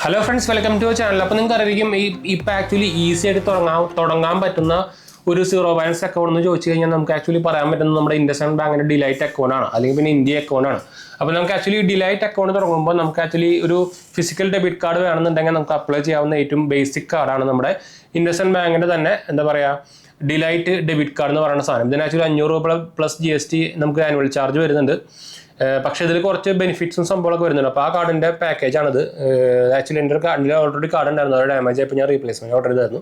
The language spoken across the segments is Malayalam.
Hello friends, welcome to channel. അപ്പോൾ നിങ്ങൾക്ക് അറിയാം ഇപ്പം ആക്ച്വലി ഈസി ആയിട്ട് തുടങ്ങാൻ പറ്റുന്ന ഒരു സീറോ ബാലൻസ് അക്കൗണ്ട് എന്ന് ചോദിച്ചു കഴിഞ്ഞാൽ നമുക്ക് ആക്ച്വലി പറയാൻ പറ്റുന്നത് നമ്മുടെ ഇൻഡസ്ഇൻഡ് ബാങ്കിൻ്റെ ഡിലൈറ്റ് അക്കൗണ്ട് ആണ്, അല്ലെങ്കിൽ പിന്നെ ഇന്ത്യ അക്കൗണ്ട് ആണ്. അപ്പോൾ നമുക്ക് ആക്ച്വലി ഡിലൈറ്റ് അക്കൗണ്ട് തുടങ്ങുമ്പോൾ നമുക്ക് ആക്ച്വലി ഒരു ഫിസിക്കൽ ഡെബിറ്റ് കാർഡ് വേണമെന്നുണ്ടെങ്കിൽ നമുക്ക് അപ്ലൈ ചെയ്യാവുന്ന ഏറ്റവും ബേസിക് കാർഡാണ് നമ്മുടെ ഇൻഡസ്ഇൻഡ് ബാങ്കിൻ്റെ തന്നെ എന്താ പറയുക ഡിലൈറ്റ് ഡെബിറ്റ് കാർഡ് എന്ന് പറയുന്ന സാധനം. ഇതിന് ആക്ച്വലി 500 രൂപ പ്ലസ് GST നമുക്ക് ആനുവൽ ചാർജ് വരുന്നുണ്ട്. പക്ഷേ ഇതിൽ കുറച്ച് ബെനിഫിറ്റ്സും സംഭവമൊക്കെ വരുന്നുണ്ട്. അപ്പോൾ ആ കാർഡിൻ്റെ പാക്കേജാണിത്. ആക്ച്വലി എൻ്റെ കാർഡിൽ ഓൾറെഡി കാർഡ് ഉണ്ടായിരുന്നു, അത് ഡാമേജ് ആയപ്പോൾ ഞാൻ റീപ്ലേസ്മെൻറ്റ് ഓർഡർ ചെയ്തായിരുന്നു.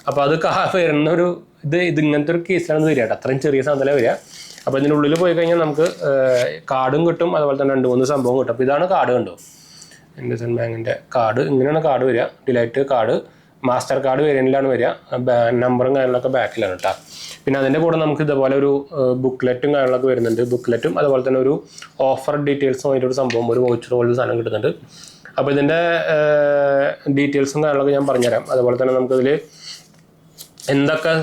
അപ്പോൾ അത് വരുന്ന ഒരു ഇത് ഇങ്ങനത്തെ ഒരു കേസിലാണ് വരിക, അത്രയും ചെറിയ സാധനത്തിലാണ് വരിക. അപ്പോൾ ഇതിൻ്റെ ഉള്ളിൽ പോയി കഴിഞ്ഞാൽ നമുക്ക് കാർഡും കിട്ടും, അതുപോലെ തന്നെ 2-3 സംഭവം കിട്ടും. അപ്പോൾ ഇതാണ് കാർഡ്, കണ്ടോ, ഇൻഡസ്ഇൻഡ് ബാങ്കിൻ്റെ കാർഡ്. ഇങ്ങനെയാണ് കാർഡ് വരിക, ഡിലൈറ്റ് കാർഡ്. മാസ്റ്റർ കാർഡ് വേരിയൻറ്റിലാണ് വരിക, നമ്പറും കാര്യങ്ങളൊക്കെ ബാക്കിലാണ് കേട്ടോ. പിന്നെ അതിൻ്റെ കൂടെ നമുക്ക് ഇതുപോലെ ഒരു ബുക്ക്ലെറ്റും കാര്യങ്ങളൊക്കെ വരുന്നുണ്ട്. ബുക്ക്ലെറ്റും അതുപോലെ തന്നെ ഒരു ഓഫർ ഡീറ്റെയിൽസും ആയിട്ടൊരു സംഭവം, ഒരു വൗച്ചർ പോലൊരു സാധനം കിട്ടുന്നുണ്ട്. അപ്പോൾ ഇതിൻ്റെ ഡീറ്റെയിൽസും കാര്യങ്ങളൊക്കെ ഞാൻ പറഞ്ഞുതരാം. അതുപോലെ തന്നെ നമുക്കിതിൽ എന്തൊക്കെ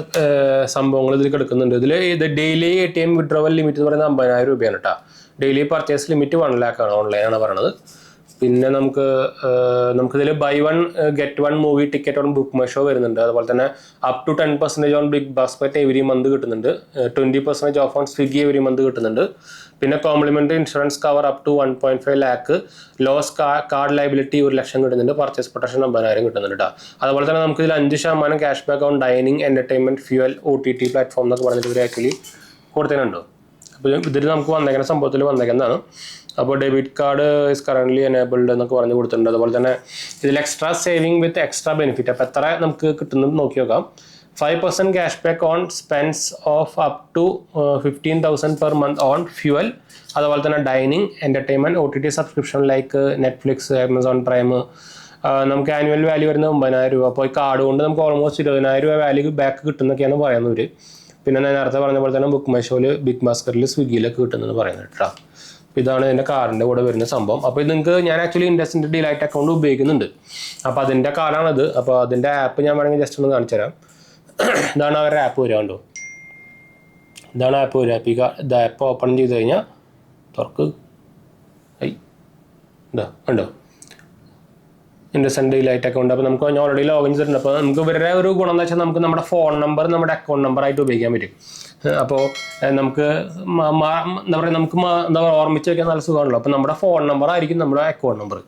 സംഭവങ്ങൾ ഇതിൽ കിടക്കുന്നുണ്ട്. ഇത് ഡെയിലി ATM വിഡ്രോവൽ ലിമിറ്റ് എന്ന് പറയുന്നത് 50,000 രൂപയാണ് കേട്ടോ. ഡെയിലി പർച്ചേസ് ലിമിറ്റ് 1 lakh ആണ്, ഓൺലൈനാണ് പറയണത്. പിന്നെ നമുക്കിതിൽ buy 1 get 1 movie ticket on book my show വരുന്നുണ്ട്. അതുപോലെ തന്നെ up to 10% on big basket every month കിട്ടുന്നുണ്ട്. 20% off on Swiggy every month കിട്ടുന്നുണ്ട്. പിന്നെ complimentary insurance cover up to 1.5 lakh, loss card liability 1 ലക്ഷം കിട്ടുന്നുണ്ട്. പർച്ചേസ് പ്രൊട്ടക്ഷൻ 50,000 കിട്ടുന്നുണ്ട് കേട്ടോ. അതുപോലെ തന്നെ നമുക്കിതിൽ 5% cash back on dining, entertainment, fuel, OTT platform എന്നൊക്കെ പറഞ്ഞിട്ട് ഇവർ ആക്ച്വലി കൊടുത്തതിനുണ്ടോ. അപ്പോൾ ഇതിൽ നമുക്ക് വന്നേക്കുന്ന സംഭവത്തിൽ വന്നേക്കുന്നതാണ്. അപ്പോൾ debit card is currently enabled എന്നൊക്കെ പറഞ്ഞ് കൊടുത്തിട്ടുണ്ട്. അതുപോലെ തന്നെ ഇതിൽ extra saving with extra benefit. അപ്പോൾ എത്ര നമുക്ക് കിട്ടുന്നത് നോക്കി നോക്കാം. 5% cash back on spends of up to 15,000 per month on fuel. അതുപോലെ തന്നെ dining, entertainment, OTT subscription like Netflix, Amazon Prime. നമുക്ക് ആനുവൽ വാല്യൂ വരുന്നത് 9,000 രൂപ. അപ്പോൾ ഈ കാർഡ് കൊണ്ട് നമുക്ക് ഓൾമോസ്റ്റ് 20,000 രൂപ വാല്യൂ ബാക്ക് കിട്ടുന്നൊക്കെയാണ് പറയുന്നത്. പിന്നെ ഞാൻ നേരത്തെ പറഞ്ഞ പോലെ തന്നെ ബുക്ക് മൈ ഷോയിൽ, ബിഗ് ബാസ്ക്കറ്റിൽ, സ്വിഗ്ഗിയിലൊക്കെ കിട്ടുന്നത് പറയുന്നത് കേട്ടോ. അപ്പോൾ ഇതാണ് ഇതിൻ്റെ കാർഡിൻ്റെ കൂടെ വരുന്ന സംഭവം. അപ്പോൾ ഇത് നിങ്ങൾക്ക് ഞാൻ ആക്ച്വലി ഇൻഡസ്ഇൻഡ് ഡിലൈറ്റ് അക്കൗണ്ട് ഉപയോഗിക്കുന്നുണ്ട്. അപ്പോൾ അതിൻ്റെ കാർഡാണത്. അപ്പോൾ അതിൻ്റെ ആപ്പ് ഞാൻ വേണമെങ്കിൽ ജസ്റ്റ് ഒന്ന് കാണിച്ചു തരാം. ഇതാണ് അവരുടെ ആപ്പ് വരിക, കണ്ടോ, ഇതാണ് ആപ്പ് വരിക. അപ്പോൾ ഇത് ആപ്പ് ഓപ്പൺ ചെയ്ത് കഴിഞ്ഞാൽ തുറക്ക്, ഇതാ കണ്ടോ, ഇൻഡസ്ഇൻഡ് ഡിലൈറ്റ് അക്കൗണ്ട്. അപ്പോൾ നമുക്ക് ഓൾറെഡി ലോഗിൻ ചെയ്തിട്ടുണ്ട്. അപ്പോൾ നമുക്ക് ഇവരുടെ ഒരു ഗുണം എന്ന് വെച്ചാൽ നമുക്ക് നമ്മുടെ ഫോൺ നമ്പർ നമ്മുടെ അക്കൗണ്ട് നമ്പറായിട്ട് ഉപയോഗിക്കാൻ പറ്റും. അപ്പോൾ നമുക്ക് എന്താ പറയുക, നമുക്ക് എന്താ പറയുക ഓർമ്മിച്ച് വയ്ക്കാൻ നല്ല സുഖമാണല്ലോ. അപ്പോൾ നമ്മുടെ ഫോൺ നമ്പർ ആയിരിക്കും നമ്മുടെ അക്കൗണ്ട് നമ്പർ.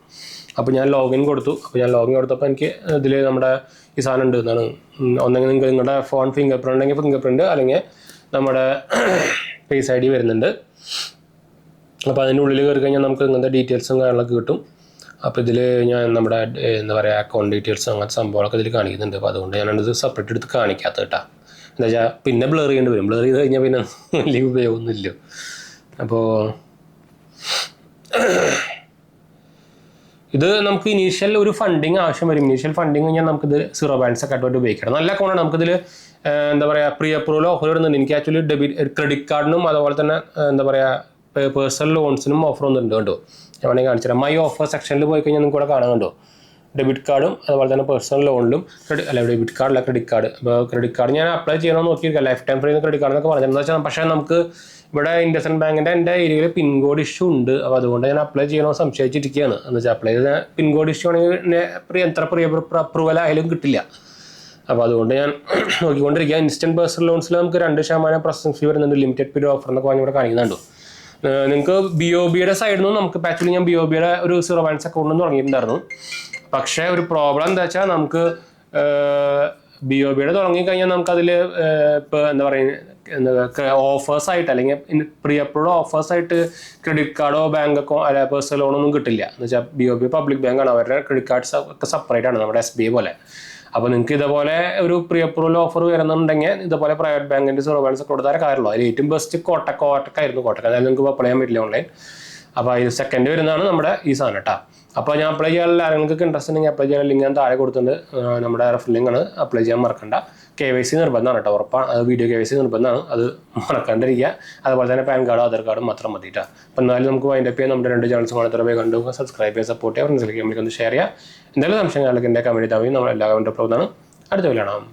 അപ്പോൾ ഞാൻ ലോഗിൻ കൊടുത്തു. അപ്പോൾ ഞാൻ ലോഗിൻ കൊടുത്തപ്പോൾ എനിക്ക് ഇതിൽ നമ്മുടെ ഈ സാധനം ഉണ്ട് എന്നാണ്. ഒന്നെങ്കിൽ നിങ്ങളുടെ ഫോൺ ഫിംഗർ പ്രിൻ്റ് ഉണ്ടെങ്കിൽ ഫിംഗർ പ്രിൻ്റ്, അല്ലെങ്കിൽ നമ്മുടെ ഫേസ് ID വരുന്നുണ്ട്. അപ്പോൾ അതിൻ്റെ ഉള്ളിൽ കയറി കഴിഞ്ഞാൽ നമുക്ക് ഇങ്ങനത്തെ ഡീറ്റെയിൽസും കാര്യങ്ങളൊക്കെ കിട്ടും. അപ്പോൾ ഇതിൽ ഞാൻ നമ്മുടെ എന്താ പറയുക അക്കൗണ്ട് ഡീറ്റെയിൽസ് അങ്ങനത്തെ സംഭവങ്ങളൊക്കെ ഇതിൽ കാണിക്കുന്നുണ്ട്. അപ്പോൾ അതുകൊണ്ട് ഞാനത് സെപ്പറേറ്റ് എടുത്ത് കാണിക്കാത്ത കേട്ടോ. എന്താ വെച്ചാൽ പിന്നെ ബ്ലർ ചെയ്യേണ്ടി വരും. ബ്ലർ ചെയ്ത് കഴിഞ്ഞാൽ പിന്നെ വലിയ ഉപയോഗമൊന്നുമില്ല. അപ്പോൾ ഇത് നമുക്ക് ഇനീഷ്യൽ ഒരു ഫണ്ടിങ് ആവശ്യം വരും. ഇനീഷ്യൽ ഫണ്ടിങ് കഴിഞ്ഞാൽ നമുക്കിത് സീറോ ബാലൻസ് ഒക്കെ ആയിട്ട് ഉപയോഗിക്കണം. നല്ല അക്കൗണ്ടാണ്. നമുക്കിതിൽ എന്താ പറയുക പ്രീ അപ്രൂവൽ ഓഫർ വരുന്നുണ്ട്. എനിക്ക് ആക്ച്വലി ക്രെഡിറ്റ് കാർഡിനും അതുപോലെ തന്നെ എന്താ പറയുക പേഴ്സണൽ ലോൺസിനും ഓഫർ വന്നിട്ടുണ്ട് കേട്ടോ. ഞാൻ വേണമെങ്കിൽ കാണിച്ചു തരാം. മൈ ഓഫർ സെക്ഷനിൽ പോയി കഴിഞ്ഞാൽ നിങ്ങൾക്ക് ഇവിടെ കാണാൻ കണ്ടോ, ഡെബിറ്റ് കാർഡും അതുപോലെ തന്നെ പേഴ്സണൽ ലോണിലും ഡെബിറ്റ് കാർഡല്ല ക്രെഡിറ്റ് കാർഡ്. അപ്പോൾ ക്രെഡിറ്റ് കാർഡ് ഞാൻ അപ്ലൈ ചെയ്യണമെന്ന് നോക്കിയിരിക്കാം. Lifetime free credit card എന്നൊക്കെ പറഞ്ഞിരുന്നു വെച്ചാൽ, പക്ഷേ നമുക്ക് ഇവിടെ ഇൻഡസ്ഇൻഡ് ബാങ്കിൻ്റെ എൻ്റെ ഏരിയയിൽ പിൻകോഡ് ഇഷ്യൂ ഉണ്ട്. അപ്പോൾ അതുകൊണ്ട് ഞാൻ അപ്ലൈ ചെയ്യണമെന്ന് സംശയിച്ചിരിക്കുകയാണ്. എന്ന് വെച്ചാൽ അപ്ലൈ ചെയ്ത പിൻകോഡ് ഇഷ്യൂ ആണെങ്കിൽ എത്ര അപ്രൂവൽ ആയാലും കിട്ടില്ല. അപ്പോൾ അതുകൊണ്ട് ഞാൻ നോക്കിക്കൊണ്ടിരിക്കുക. ഇൻസ്റ്റൻറ്റ് പേഴ്സണൽ ലോൺസിൽ നമുക്ക് 2% പ്രോസസ്സിംഗ് ഫീ വരുന്നുണ്ട്. ലിമിറ്റഡ് പീരിയഡ് ഓഫർ എന്നൊക്കെ പറഞ്ഞ് ഇവിടെ കാണിക്കുന്നുണ്ടോ. നിങ്ങൾക്ക് BOBയുടെ സൈഡിൽ നിന്ന് നമുക്ക് ആക്ച്വലി ഞാൻ BOBയുടെ ഒരു സീറോ ബാലൻസ് അക്കൗണ്ട് തുടങ്ങിയിട്ടുണ്ടായിരുന്നു. പക്ഷേ ഒരു പ്രോബ്ലം എന്താ വെച്ചാൽ നമുക്ക് BOBയുടെ തുടങ്ങിക്കഴിഞ്ഞാൽ നമുക്കതിൽ ഇപ്പോൾ എന്താ പറയുക ഓഫേഴ്സായിട്ട് അല്ലെങ്കിൽ പ്രീ അപ്രൂവ്ഡ് ഓഫേഴ്സായിട്ട് ക്രെഡിറ്റ് കാർഡോ ബാങ്ക് അക്കൗണ്ട് അല്ല പേഴ്സണൽ ലോണൊന്നും കിട്ടില്ല. എന്ന് വെച്ചാൽ BOB പബ്ലിക് ബാങ്കാണ്, അവരുടെ ക്രെഡിറ്റ് കാർഡ്സ് ഒക്കെ സെപ്പറേറ്റ് ആണ്, നമ്മുടെ SBI പോലെ. അപ്പോൾ നിങ്ങൾക്ക് ഇതുപോലെ ഒരു പ്രീ അപ്രൂവൽ ഓഫർ വരുന്നുണ്ടെങ്കിൽ ഇതുപോലെ പ്രൈവറ്റ് ബാങ്കിൻ്റെ സീറോ ബാലൻസ് കൊടുത്താൽ കാര്യമുള്ളൂ. അതിൽ ഏറ്റവും ബെസ്റ്റ് കോട്ടക്കായിരുന്നു. അതായത് നിങ്ങൾക്ക് അപ്ലൈ ചെയ്യാൻ പറ്റില്ല ഓൺലൈൻ. അപ്പോൾ അതിൽ സെക്കൻഡ് വരുന്നതാണ് നമ്മുടെ ഈ സാധനം കേട്ടോ. അപ്പോൾ ഞാൻ അപ്ലൈ ചെയ്യാനുള്ള ആരെങ്കിലും ഇൻട്രസ്റ്റ് ഉണ്ടെങ്കിൽ അപ്ലൈ ചെയ്യാൻ ലിങ്ക് ഞാൻ താഴെ കൊടുത്തിട്ടുണ്ട്. നമ്മുടെ റെഫർ ലിങ്ക് ആണ്. അപ്ലൈ ചെയ്യാൻ മറക്കണ്ട. KYC നിർബന്ധമാണ് കേട്ടോ, ഉറപ്പാണ്. അത് വീഡിയോ KYC നിർബന്ധമാണ്, അത് മറക്കാണ്ടിരിക്കുക. അതുപോലെ തന്നെ പാൻ കാർഡോ ആധാർ കാർഡും മാത്രം മതി കേട്ടോ. അപ്പോൾ എന്നാലും നമുക്ക് വൈൻഡപ്പ് ചെയ്യാൻ നമ്മുടെ 2 ചാനൽസ് മാത്രമേ കണ്ടു സബ്സ്ക്രൈബ് ചെയ്യുക, സപ്പോർട്ട് ചെയ്യുക, ഫ്രണ്ട്സിലേക്ക് നമ്മൾക്ക് ഷെയർ ചെയ്യുക. എന്തെങ്കിലും സംശയങ്ങളിലേക്ക് എൻ്റെ കമൻറ്റ് താമതി നമ്മൾ എല്ലാ കമൻറ്റ് അപ്ലോഡാണ്. അടുത്ത വീഡിയോ കാണാം.